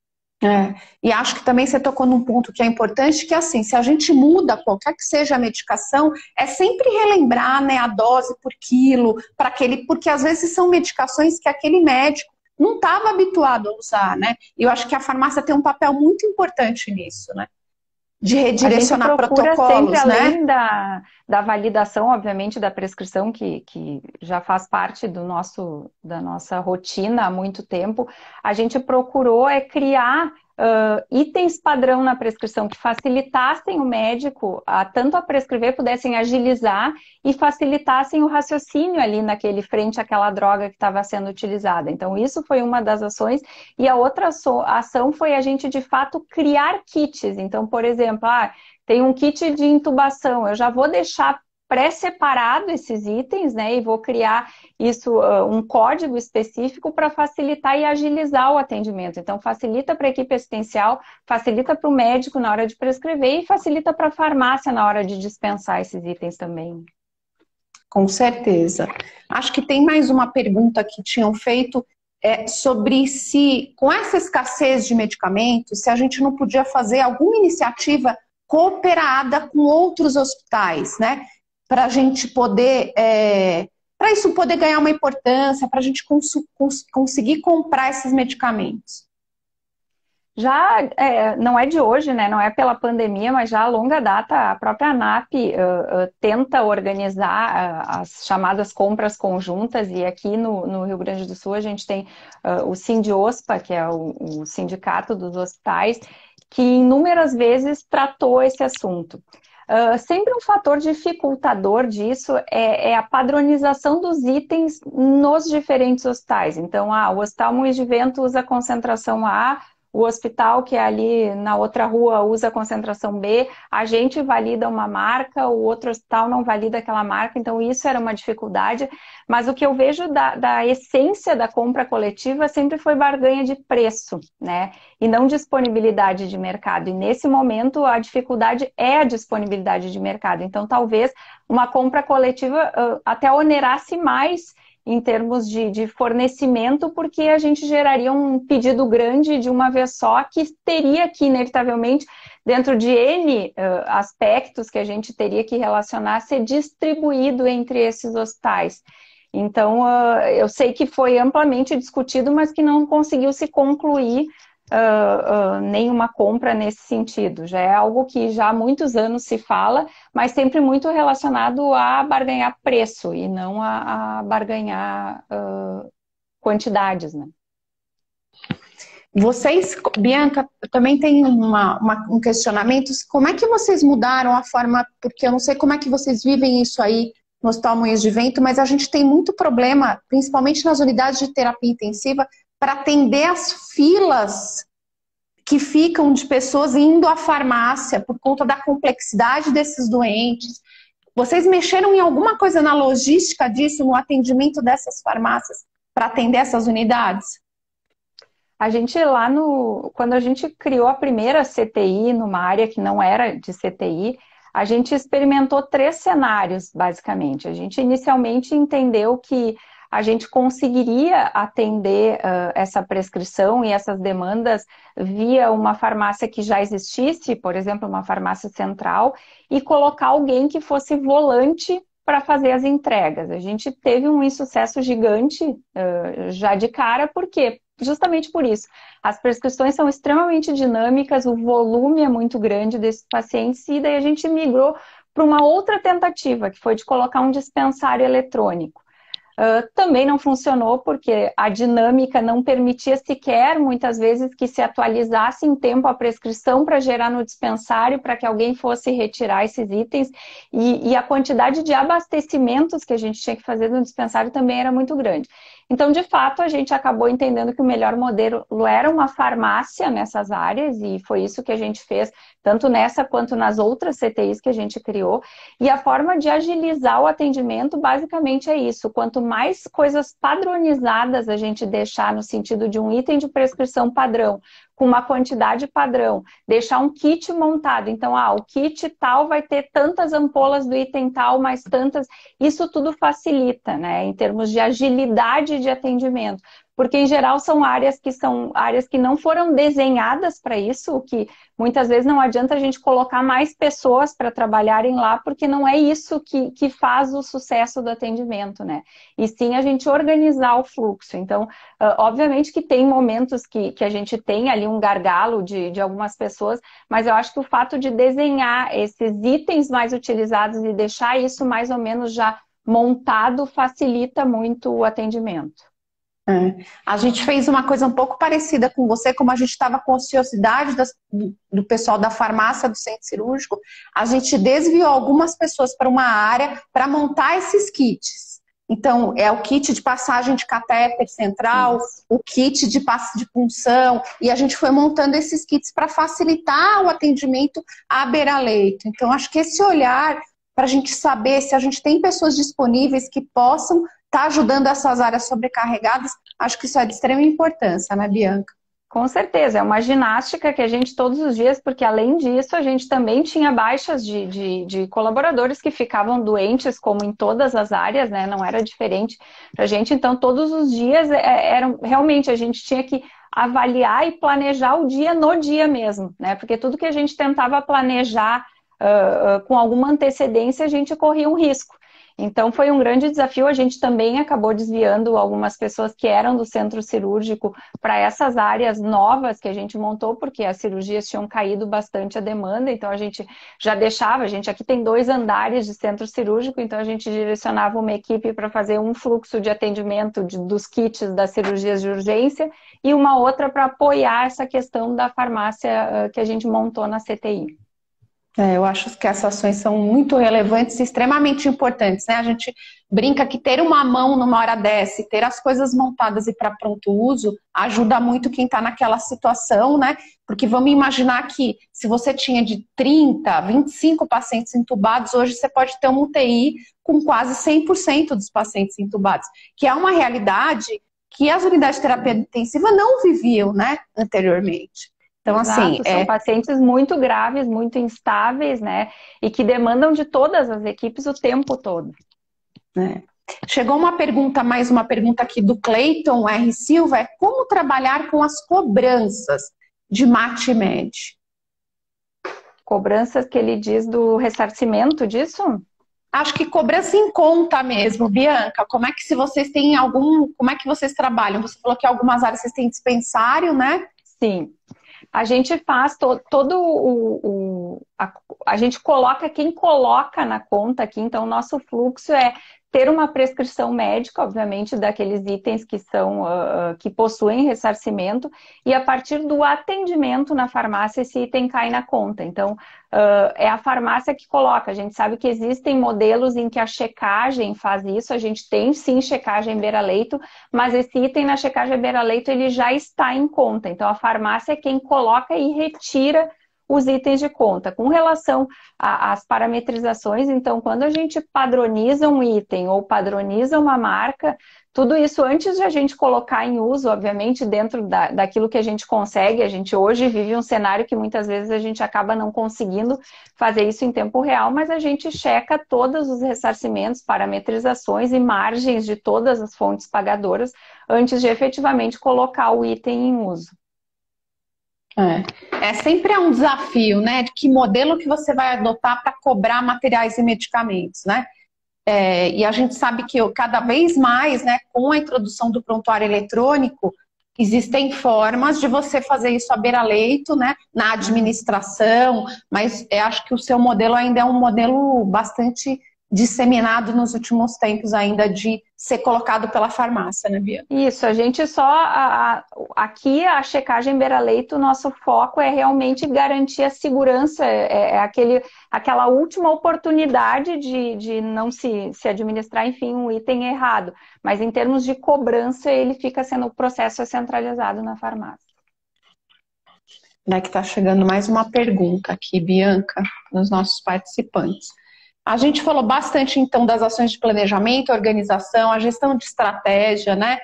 E acho que também você tocou num ponto que é importante, que assim, se a gente muda qualquer que seja a medicação, é sempre relembrar, né, a dose por quilo, porque às vezes são medicações que aquele médico não estava habituado a usar, né? E eu acho que a farmácia tem um papel muito importante nisso, né? De redirecionar protocolos,
sempre,
né?
Além da validação, obviamente, da prescrição, que já faz parte da nossa rotina há muito tempo, a gente procurou criar itens padrão na prescrição que facilitassem o médico tanto a prescrever, pudessem agilizar e facilitassem o raciocínio ali frente àquela droga que estava sendo utilizada. Então, isso foi uma das ações. E a outra ação foi a gente, de fato, criar kits. Então, por exemplo, tem um kit de intubação, eu já vou deixar pré-separado esses itens, né, e vou criar um código específico para facilitar e agilizar o atendimento. Então, facilita para a equipe assistencial, facilita para o médico na hora de prescrever e facilita para a farmácia na hora de dispensar esses itens também.
Com certeza. Acho que tem mais uma pergunta que tinham feito sobre se, com essa escassez de medicamentos, se a gente não podia fazer alguma iniciativa cooperada com outros hospitais, né? Para a gente poder, para isso poder ganhar uma importância, para a gente conseguir comprar esses medicamentos.
Já não é de hoje, né? Não é pela pandemia, mas já há longa data a própria ANAP tenta organizar as chamadas compras conjuntas, e aqui no Rio Grande do Sul a gente tem o Sindiospa, que é o sindicato dos hospitais, que inúmeras vezes tratou esse assunto. Sempre um fator dificultador disso é a padronização dos itens nos diferentes hospitais. Então, o Hospital Moinhos de Vento usa concentração A, o hospital que é ali na outra rua usa a concentração B, a gente valida uma marca, o outro hospital não valida aquela marca, então isso era uma dificuldade. Mas o que eu vejo da essência da compra coletiva sempre foi barganha de preço, né? E não disponibilidade de mercado. E nesse momento a dificuldade é a disponibilidade de mercado. Então talvez uma compra coletiva até onerasse mais em termos de fornecimento, porque a gente geraria um pedido grande de uma vez só, que teria que, inevitavelmente, dentro de N aspectos que a gente teria que relacionar, ser distribuído entre esses hospitais. Então, eu sei que foi amplamente discutido, mas que não conseguiu se concluir nenhuma compra nesse sentido. Já é algo que já há muitos anos se fala, mas sempre muito relacionado a barganhar preço e não a barganhar quantidades, né?
Vocês, Bianca, também tem um questionamento, como é que vocês mudaram a forma, porque eu não sei como é que vocês vivem isso aí no Hospital Moinhos de Vento, mas a gente tem muito problema, principalmente nas unidades de terapia intensiva, para atender as filas que ficam de pessoas indo à farmácia por conta da complexidade desses doentes. Vocês mexeram em alguma coisa na logística disso, no atendimento dessas farmácias, para atender essas unidades?
A gente quando a gente criou a primeira CTI numa área que não era de CTI, a gente experimentou 3 cenários, basicamente. A gente inicialmente entendeu que a gente conseguiria atender essa prescrição e essas demandas via uma farmácia que já existisse, por exemplo, uma farmácia central, e colocar alguém que fosse volante para fazer as entregas. A gente teve um insucesso gigante já de cara, por quê? Justamente por isso. As prescrições são extremamente dinâmicas, o volume é muito grande desses pacientes, e daí a gente migrou para uma outra tentativa, que foi de colocar um dispensário eletrônico. Também não funcionou porque a dinâmica não permitia sequer, muitas vezes, que se atualizasse em tempo a prescrição para gerar no dispensário, para que alguém fosse retirar esses itens, e a quantidade de abastecimentos que a gente tinha que fazer no dispensário também era muito grande. Então, de fato, a gente acabou entendendo que o melhor modelo era uma farmácia nessas áreas, e foi isso que a gente fez, tanto nessa quanto nas outras CTIs que a gente criou. E a forma de agilizar o atendimento, basicamente, é isso. Quanto mais coisas padronizadas a gente deixar no sentido de um item de prescrição padrão, com uma quantidade padrão, deixar um kit montado. Então, o kit tal vai ter tantas ampolas do item tal, mais tantas. Isso tudo facilita, né, em termos de agilidade de atendimento. Porque, em geral, são áreas que não foram desenhadas para isso, o que muitas vezes não adianta a gente colocar mais pessoas para trabalharem lá, porque não é isso que faz o sucesso do atendimento, né? E sim a gente organizar o fluxo. Então, obviamente que tem momentos que a gente tem ali um gargalo de algumas pessoas, mas eu acho que o fato de desenhar esses itens mais utilizados e deixar isso mais ou menos já montado facilita muito o atendimento.
A gente fez uma coisa um pouco parecida com você, como a gente estava com ociosidade do pessoal da farmácia do centro cirúrgico, a gente desviou algumas pessoas para uma área para montar esses kits. Então, é o kit de passagem de catéter central, o kit de passe de punção, e a gente foi montando esses kits para facilitar o atendimento à beira-leito. Então, acho que esse olhar para a gente saber se a gente tem pessoas disponíveis que possam estar ajudando essas áreas sobrecarregadas, acho que isso é de extrema importância, né, Bianca?
Com certeza, é uma ginástica que a gente todos os dias, porque além disso a gente também tinha baixas de colaboradores que ficavam doentes, como em todas as áreas, né? Não era diferente para a gente. Então, todos os dias eram realmente a gente tinha que avaliar e planejar o dia no dia mesmo, né? Porque tudo que a gente tentava planejar com alguma antecedência, a gente corria um risco. Então, foi um grande desafio. A gente também acabou desviando algumas pessoas que eram do centro cirúrgico para essas áreas novas que a gente montou, porque as cirurgias tinham caído bastante a demanda. Então, a gente já deixava, a gente aqui tem 2 andares de centro cirúrgico, então a gente direcionava uma equipe para fazer um fluxo de atendimento dos kits das cirurgias de urgência e uma outra para apoiar essa questão da farmácia que a gente montou na CTI.
Eu acho que essas ações são muito relevantes e extremamente importantes, né? A gente brinca que ter uma mão numa hora dessa, e ter as coisas montadas e para pronto uso, ajuda muito quem está naquela situação, né? Porque vamos imaginar que se você tinha de 30, 25 pacientes entubados, hoje você pode ter uma UTI com quase 100% dos pacientes entubados, que é uma realidade que as unidades de terapia intensiva não viviam, né, anteriormente. Então, assim,
são pacientes muito graves, muito instáveis, né? E que demandam de todas as equipes o tempo todo.
Chegou mais uma pergunta aqui do Cleiton R. Silva, como trabalhar com as cobranças de MATMED?
Cobranças que ele diz do ressarcimento disso?
Acho que cobrança em conta mesmo, Bianca. Como é que se vocês têm como é que vocês trabalham? Você falou que em algumas áreas vocês têm dispensário, né?
Sim. A gente faz a gente coloca quem coloca na conta aqui, então o nosso fluxo é ter uma prescrição médica, obviamente, daqueles itens que são que possuem ressarcimento, e a partir do atendimento na farmácia, esse item cai na conta. Então, é a farmácia que coloca. A gente sabe que existem modelos em que a checagem faz isso, a gente tem sim checagem beira-leito, mas esse item na checagem beira-leito ele já está em conta. Então, a farmácia é quem coloca e retira os itens de conta. Com relação às parametrizações, então, quando a gente padroniza um item ou padroniza uma marca, tudo isso antes de a gente colocar em uso, obviamente, dentro daquilo que a gente consegue. A gente hoje vive um cenário que muitas vezes a gente acaba não conseguindo fazer isso em tempo real, mas a gente checa todos os ressarcimentos, parametrizações e margens de todas as fontes pagadoras antes de efetivamente colocar o item em uso.
Sempre um desafio, né? De que modelo que você vai adotar para cobrar materiais e medicamentos, né? E a gente sabe que cada vez mais, né, com a introdução do prontuário eletrônico, existem formas de você fazer isso à beira-leito, né, na administração, mas acho que o seu modelo ainda é um modelo bastante disseminado nos últimos tempos ainda de ser colocado pela farmácia, né, Bia?
Isso, a gente aqui a checagem beira-leito, o nosso foco é realmente garantir a segurança, aquela última oportunidade de não se administrar, enfim, um item errado. Mas em termos de cobrança, o processo é centralizado na farmácia.
Que está chegando mais uma pergunta aqui, Bianca, nos nossos participantes. A gente falou bastante, então, das ações de planejamento, organização, a gestão de estratégia, né?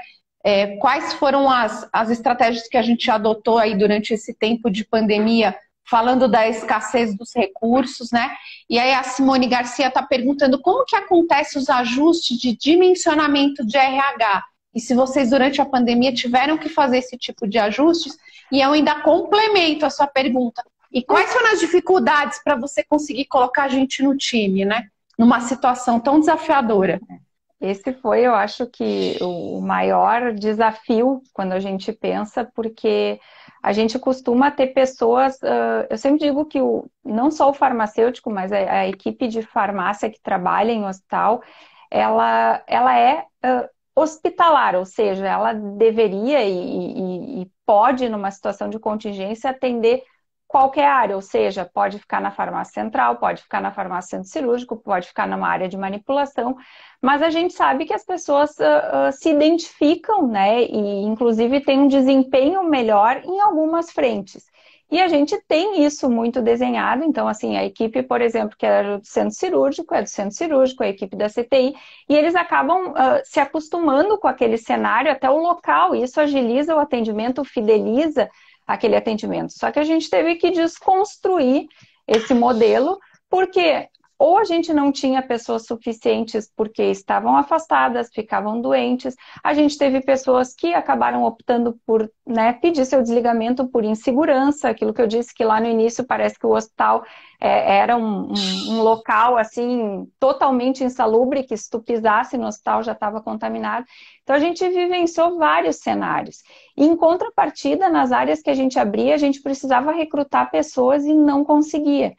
Quais foram as estratégias que a gente adotou aí durante esse tempo de pandemia, falando da escassez dos recursos, né? E aí a Simone Garcia está perguntando como que acontece os ajustes de dimensionamento de RH? E se vocês, durante a pandemia, tiveram que fazer esse tipo de ajustes? E eu ainda complemento a sua pergunta. E quais foram as dificuldades para você conseguir colocar a gente no time, né? Numa situação tão desafiadora?
Esse foi, eu acho que, o maior desafio quando a gente pensa, porque a gente costuma ter pessoas... eu sempre digo que não só o farmacêutico, mas a equipe de farmácia que trabalha em hospital, ela é hospitalar, ou seja, ela deveria e pode, numa situação de contingência, atender qualquer área, ou seja, pode ficar na farmácia central, pode ficar na farmácia centro cirúrgico, pode ficar numa área de manipulação, mas a gente sabe que as pessoas se identificam, né, e inclusive têm um desempenho melhor em algumas frentes. E a gente tem isso muito desenhado. Então, assim, a equipe, por exemplo, que era do centro cirúrgico, é do centro cirúrgico, a equipe da CTI, e eles acabam se acostumando com aquele cenário, até o local, e isso agiliza o atendimento, fideliza aquele atendimento. Só que a gente teve que desconstruir esse modelo, porque ou a gente não tinha pessoas suficientes porque estavam afastadas, ficavam doentes. A gente teve pessoas que acabaram optando por, né, pedir seu desligamento por insegurança, aquilo que eu disse que lá no início parece que o hospital era um local assim totalmente insalubre, que se tu pisasse no hospital já estava contaminado. Então a gente vivenciou vários cenários. E em contrapartida, nas áreas que a gente abria, a gente precisava recrutar pessoas e não conseguia.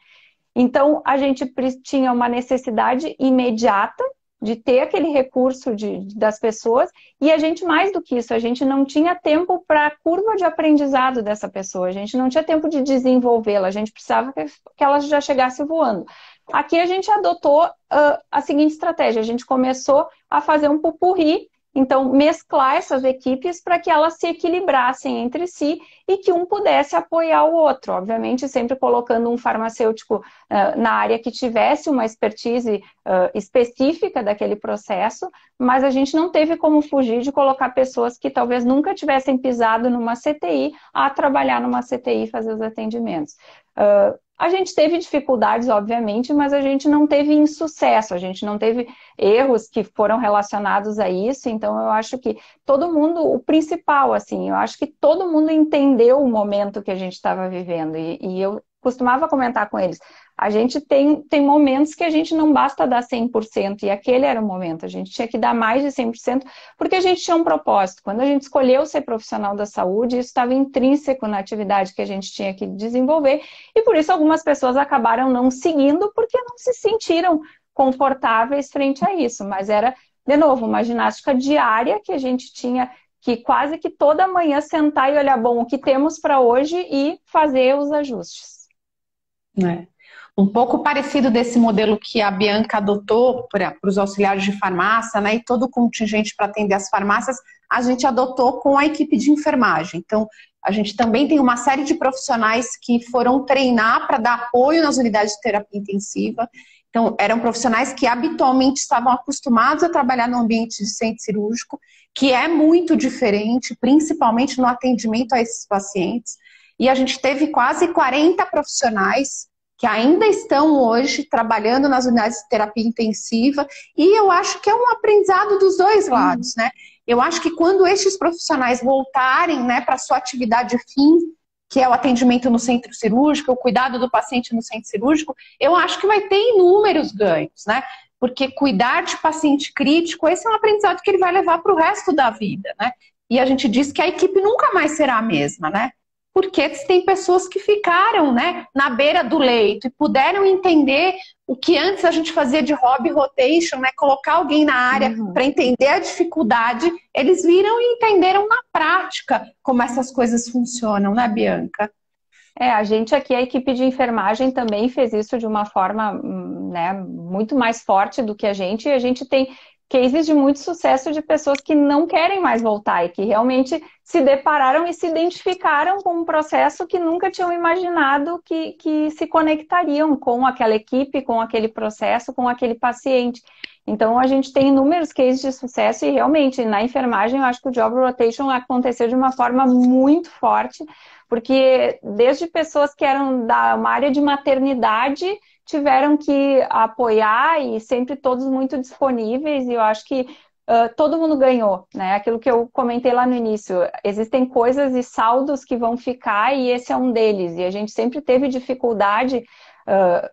Então, a gente tinha uma necessidade imediata de ter aquele recurso das pessoas, e a gente, mais do que isso, a gente não tinha tempo para a curva de aprendizado dessa pessoa, a gente não tinha tempo de desenvolvê-la, a gente precisava que ela já chegasse voando. Aqui a gente adotou a seguinte estratégia, a gente começou a fazer um pupurri, então mesclar essas equipes para que elas se equilibrassem entre si e que um pudesse apoiar o outro, obviamente sempre colocando um farmacêutico na área que tivesse uma expertise específica daquele processo, mas a gente não teve como fugir de colocar pessoas que talvez nunca tivessem pisado numa CTI a trabalhar numa CTI e fazer os atendimentos. A gente teve dificuldades, obviamente, mas a gente não teve insucesso, a gente não teve erros que foram relacionados a isso, então eu acho que todo mundo, o principal, assim, eu acho que todo mundo entendeu o momento que a gente estava vivendo, e eu costumava comentar com eles, a gente tem momentos que a gente não basta dar 100%, e aquele era o momento, a gente tinha que dar mais de 100%, porque a gente tinha um propósito. Quando a gente escolheu ser profissional da saúde, isso estava intrínseco na atividade que a gente tinha que desenvolver, e por isso algumas pessoas acabaram não seguindo, porque não se sentiram confortáveis frente a isso, mas era, de novo, uma ginástica diária que a gente tinha que quase que toda manhã sentar e olhar, bom, o que temos para hoje e fazer os ajustes.
Um pouco parecido desse modelo que a Bianca adotou para os auxiliares de farmácia, né, e todo o contingente para atender as farmácias, a gente adotou com a equipe de enfermagem. Então, a gente também tem uma série de profissionais que foram treinar para dar apoio nas unidades de terapia intensiva. Então, eram profissionais que habitualmente estavam acostumados a trabalhar no ambiente de centro cirúrgico, que é muito diferente, principalmente no atendimento a esses pacientes. E a gente teve quase 40 profissionais que ainda estão hoje trabalhando nas unidades de terapia intensiva, e eu acho que é um aprendizado dos dois lados, né? Eu acho que quando estes profissionais voltarem, né, para a sua atividade fim, que é o atendimento no centro cirúrgico, o cuidado do paciente no centro cirúrgico, eu acho que vai ter inúmeros ganhos, né? Porque cuidar de paciente crítico, esse é um aprendizado que ele vai levar para o resto da vida, né? E a gente diz que a equipe nunca mais será a mesma, né? Porque tem pessoas que ficaram, né, na beira do leito e puderam entender o que antes a gente fazia de hobby rotation, né, colocar alguém na área para entender a dificuldade, eles viram e entenderam na prática como essas coisas funcionam, né, Bianca?
A gente aqui, a equipe de enfermagem também fez isso de uma forma, né, muito mais forte do que a gente, e a gente tem cases de muito sucesso de pessoas que não querem mais voltar e que realmente se depararam e se identificaram com um processo que nunca tinham imaginado que se conectariam com aquela equipe, com aquele processo, com aquele paciente. Então, a gente tem inúmeros cases de sucesso e realmente, na enfermagem, eu acho que o Job Rotation aconteceu de uma forma muito forte, porque desde pessoas que eram da uma área de maternidade tiveram que apoiar e sempre todos muito disponíveis, e eu acho que todo mundo ganhou, né? Aquilo que eu comentei lá no início, existem coisas e saldos que vão ficar e esse é um deles, e a gente sempre teve dificuldade,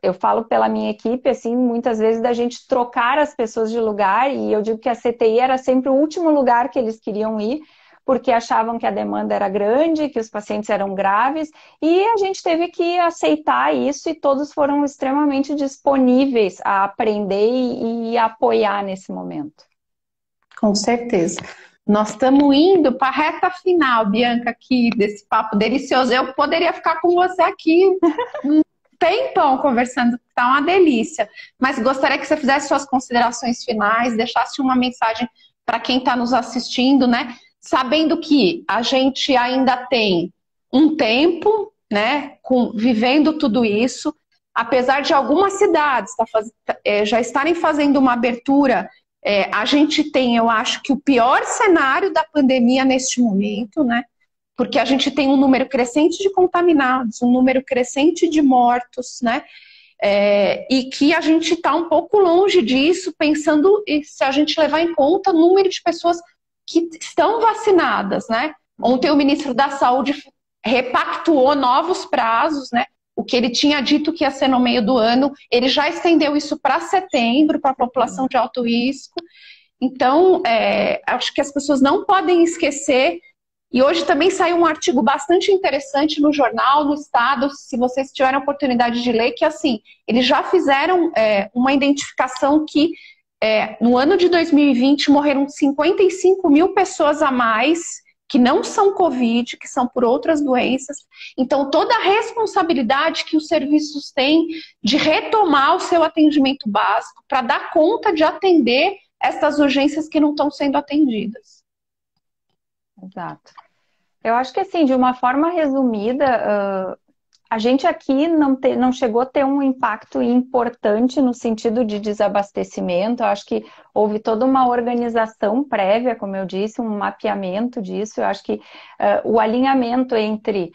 eu falo pela minha equipe, assim, muitas vezes da gente trocar as pessoas de lugar, e eu digo que a CTI era sempre o último lugar que eles queriam ir, porque achavam que a demanda era grande, que os pacientes eram graves, e a gente teve que aceitar isso, e todos foram extremamente disponíveis a aprender e apoiar nesse momento.
Com certeza. Nós estamos indo para a reta final, Bianca, aqui desse papo delicioso. Eu poderia ficar com você aqui um tempão conversando, tá uma delícia. Mas gostaria que você fizesse suas considerações finais, deixasse uma mensagem para quem está nos assistindo, né? Sabendo que a gente ainda tem um tempo né, vivendo tudo isso, apesar de algumas cidades já estarem fazendo uma abertura, a gente tem, eu acho que o pior cenário da pandemia neste momento, né, porque a gente tem um número crescente de contaminados, um número crescente de mortos, né, e que a gente está um pouco longe disso, pensando se a gente levar em conta o número de pessoas que estão vacinadas, né. Ontem o ministro da Saúde repactuou novos prazos, né? O que ele tinha dito que ia ser no meio do ano, ele já estendeu isso para setembro, para a população de alto risco. Então, acho que as pessoas não podem esquecer. E hoje também saiu um artigo bastante interessante no jornal, no Estado, se vocês tiverem a oportunidade de ler, que assim, eles já fizeram uma identificação que no ano de 2020 morreram 55 mil pessoas a mais que não são Covid, que são por outras doenças. Então, toda a responsabilidade que os serviços têm de retomar o seu atendimento básico para dar conta de atender essas urgências que não estão sendo atendidas.
Exato. Eu acho que, assim, de uma forma resumida, a gente aqui não chegou a ter um impacto importante no sentido de desabastecimento. Eu acho que houve toda uma organização prévia, como eu disse, um mapeamento disso. Eu acho que o alinhamento entre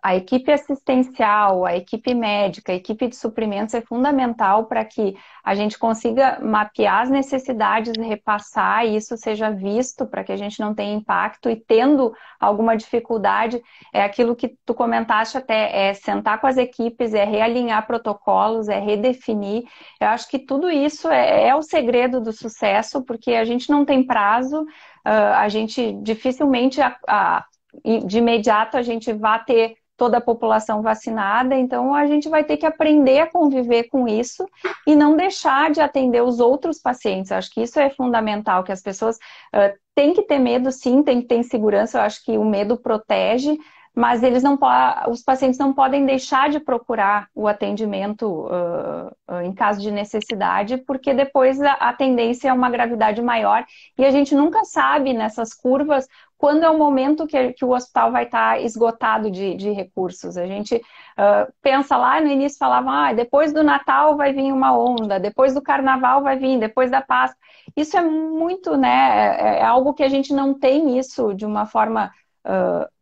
a equipe assistencial, a equipe médica, a equipe de suprimentos é fundamental para que a gente consiga mapear as necessidades, repassar e isso seja visto para que a gente não tenha impacto e tendo alguma dificuldade, é aquilo que tu comentaste até, é sentar com as equipes, é realinhar protocolos, é redefinir. Eu acho que tudo isso é o segredo do sucesso, porque a gente não tem prazo, a gente dificilmente de imediato a gente vai ter toda a população vacinada, então a gente vai ter que aprender a conviver com isso e não deixar de atender os outros pacientes. Eu acho que isso é fundamental, que as pessoas têm que ter medo sim, têm que ter insegurança, eu acho que o medo protege, mas os pacientes não podem deixar de procurar o atendimento em caso de necessidade, porque depois a tendência é uma gravidade maior e a gente nunca sabe nessas curvas quando é o momento que o hospital vai estar esgotado de recursos. A gente pensa lá no início, falava, depois do Natal vai vir uma onda, depois do Carnaval vai vir, depois da Páscoa. Isso é muito, né, é algo que a gente não tem isso de uma forma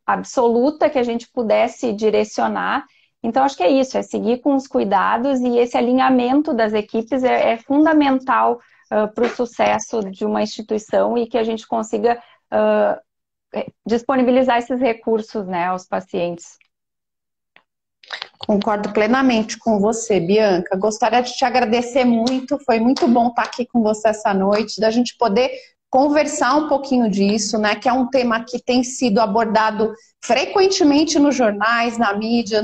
absoluta que a gente pudesse direcionar. Então, acho que é isso, é seguir com os cuidados e esse alinhamento das equipes é fundamental para o sucesso de uma instituição e que a gente consiga disponibilizar esses recursos, né, aos pacientes.
Concordo plenamente com você, Bianca. Gostaria de te agradecer muito, foi muito bom estar aqui com você essa noite, da gente poder conversar um pouquinho disso, né, que é um tema que tem sido abordado frequentemente nos jornais, na mídia,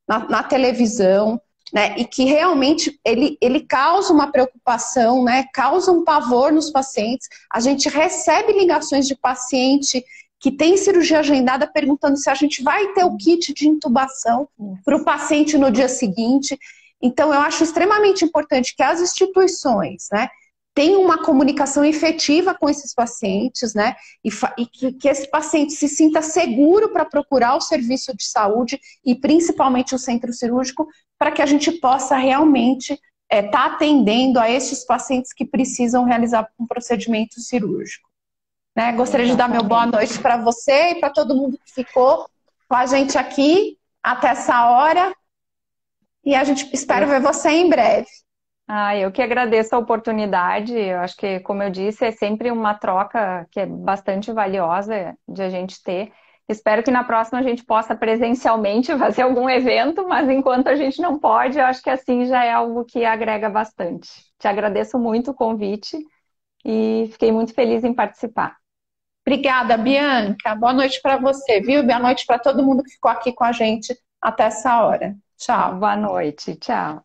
na televisão, né, e que realmente ele causa uma preocupação, né, causa um pavor nos pacientes. A gente recebe ligações de paciente que tem cirurgia agendada perguntando se a gente vai ter o kit de intubação para o paciente no dia seguinte. Então, eu acho extremamente importante que as instituições, né, tenham uma comunicação efetiva com esses pacientes, né, e que esse paciente se sinta seguro para procurar o serviço de saúde e principalmente o centro cirúrgico, para que a gente possa realmente estar atendendo a esses pacientes que precisam realizar um procedimento cirúrgico. Né? Gostaria de dar meu boa noite para você e para todo mundo que ficou com a gente aqui até essa hora. E a gente espera ver você em breve.
Eu que agradeço a oportunidade. Eu acho que, como eu disse, é sempre uma troca que é bastante valiosa de a gente ter. Espero que na próxima a gente possa presencialmente fazer algum evento, mas enquanto a gente não pode, eu acho que assim já é algo que agrega bastante. Te agradeço muito o convite e fiquei muito feliz em participar.
Obrigada, Bianca. Boa noite para você, viu? Boa noite para todo mundo que ficou aqui com a gente até essa hora. Tchau.
Boa noite. Tchau.